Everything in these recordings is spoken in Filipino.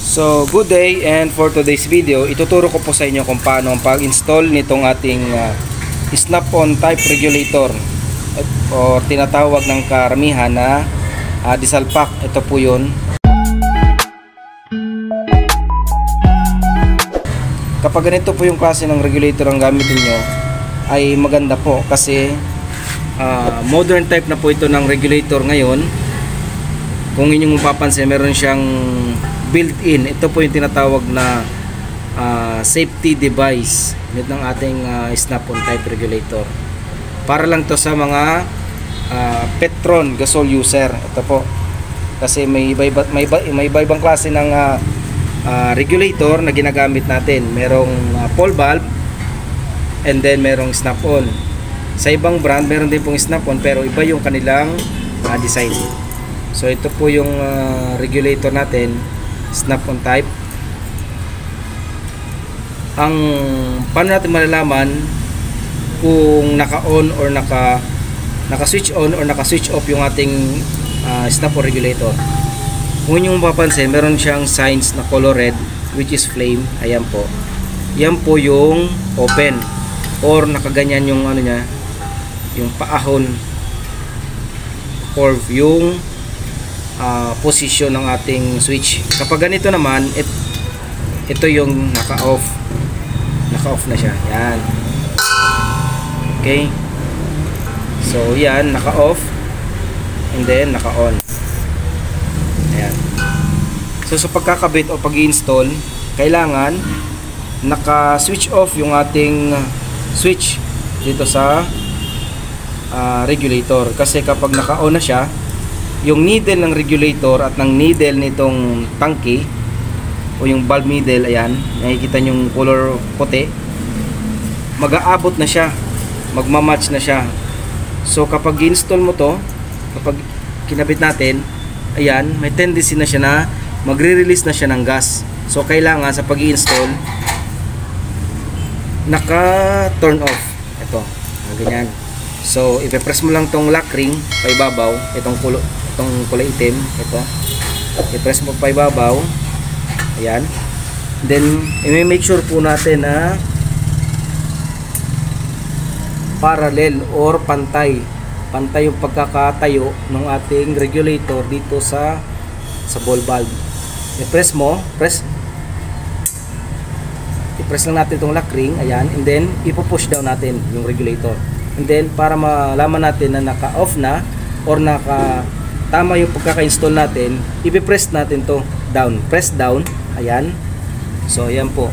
So, good day, and for today's video, ituturo ko po sa inyo kung paano ang pag-install nitong ating snap-on type regulator o tinatawag ng karamihan na diesel pack. Ito po yun. Kapag ganito po yung klase ng regulator ang gamitin nyo, ay maganda po kasi modern type na po ito ng regulator ngayon. Kung inyong mapapansin, meron siyang built-in. Ito po yung tinatawag na safety device ng ating snap-on type regulator. Para lang to sa mga Petron gasol user. Ito po. Kasi may iba-ibang klase ng regulator na ginagamit natin. Merong pole valve and then merong snap-on. Sa ibang brand, meron din pong snap-on pero iba yung kanilang design. So ito po yung regulator natin, snap-on type. Ang paano natin malalaman kung naka-on or naka-switch on or naka-switch off yung ating snap-on regulator. Kung inyong mapapansin, meron siyang signs na color red, which is flame. Ayan po. Yan po yung open or nakaganyan yung ano niya, yung paahon or yung position ng ating switch. Kapag ganito naman, ito yung naka-off na siya. Yan. Okay, so yan, naka-off and then naka-on. Ayan. So sa pagkakabit o pag-i-install, kailangan naka-switch off yung ating switch dito sa regulator. Kasi kapag naka-on na siya, yung needle ng regulator at ng needle nitong tangke o yung valve needle, ayan, nakikita yung color puti, mag-aabot na siya, magmamatch na siya. So kapag i-install mo to, kapag kinabit natin, ayan, may tendency na siya na magre-release na siya ng gas. So kailangan sa pag-i-install naka-turn off. Ito, ganyan. So ipe-press mo lang tong lock ring pa ibabaw, itong kulay itim, ito. I-press mo pa ibabaw. Ayan. Then i-make sure po natin na parallel or pantay yung pagkakatayo ng ating regulator dito sa ball valve. I-press mo, i-press lang natin itong lock ring, ayan, and then ipo-push down natin yung regulator. And then para malaman natin na naka-off na or tama yung pagkaka-install natin, ipi-press natin to down, press down, ayan. So ayan po.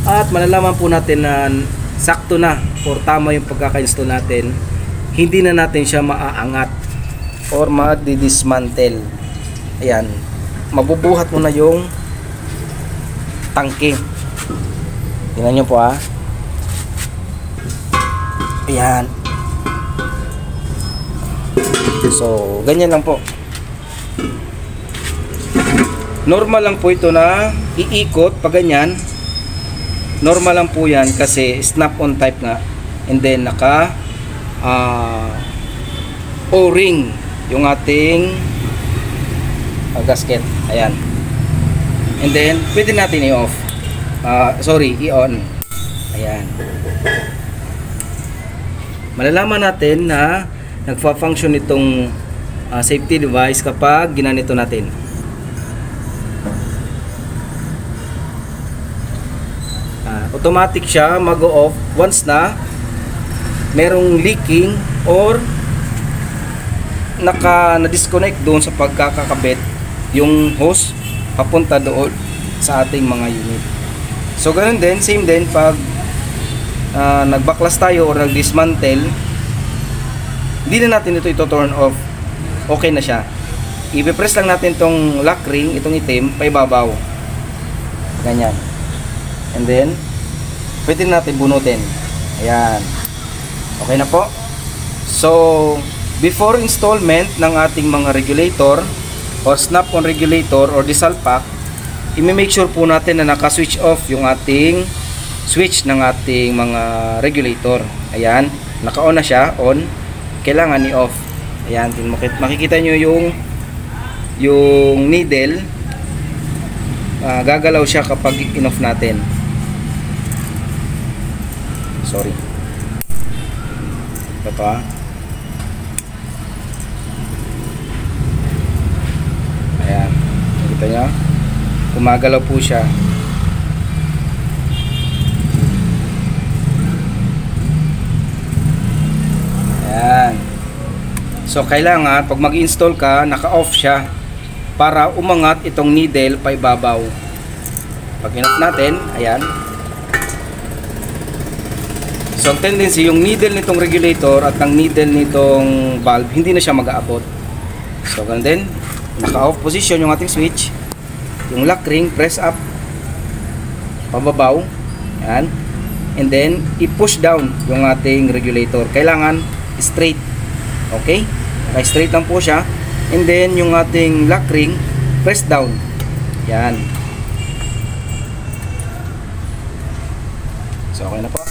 At malalaman po natin na sakto na or tama yung pagkaka-install natin, hindi na natin siya maaangat or ma-dismantle. Ayan, mabubuhat mo na yung tangke. Tingnan nyo po, ayan. So ganyan lang po. Normal lang po ito na iikot pag ganyan. Normal lang po yan kasi snap-on type nga. And then naka O-ring yung ating gasket. Ayan. And then pwede natin i-off. I-on. Ayan. Malalaman natin na nagfa-function itong safety device kapag ginanito natin. Automatic siya mag-off once na merong leaking or na-disconnect doon sa pagkakakabit yung hose papunta doon sa ating mga unit. So ganoon din, same din pag nagbaklas tayo or nag-dismantle, hindi na natin ito turn off. Okay na siya. I-press lang natin tong lock ring, itong itim, paibabaw. Ganyan. And then pwede natin bunutin. Ayan. Okay na po. So before installment ng ating mga regulator or snap-on regulator or diesel pack, i-make sure po natin na naka-switch off yung ating switch ng ating mga regulator. Ayan, naka-on na siya, on. Kailangan i-off. Ayan, makikita nyo yung needle gagalaw siya kapag in-off natin. Sorry. Ito Ayan. Nakita nyo? Gumagalaw po siya. Ayan. So, kailangan, pag mag-install ka, naka-off siya para umangat itong needle pa ibabaw. Pag in-off natin, ayan. So, ang tendency, yung needle nitong regulator at ang needle nitong valve, hindi na siya mag-aabot. So, ganun din. Naka-off position yung ating switch. Yung lock ring, press up. Pababaw. Ayan. And then, i-push down yung ating regulator. Kailangan straight. Okay? Naka-straight lang po siya. And then, yung ating lock ring, press down. Yan. So, okay na po.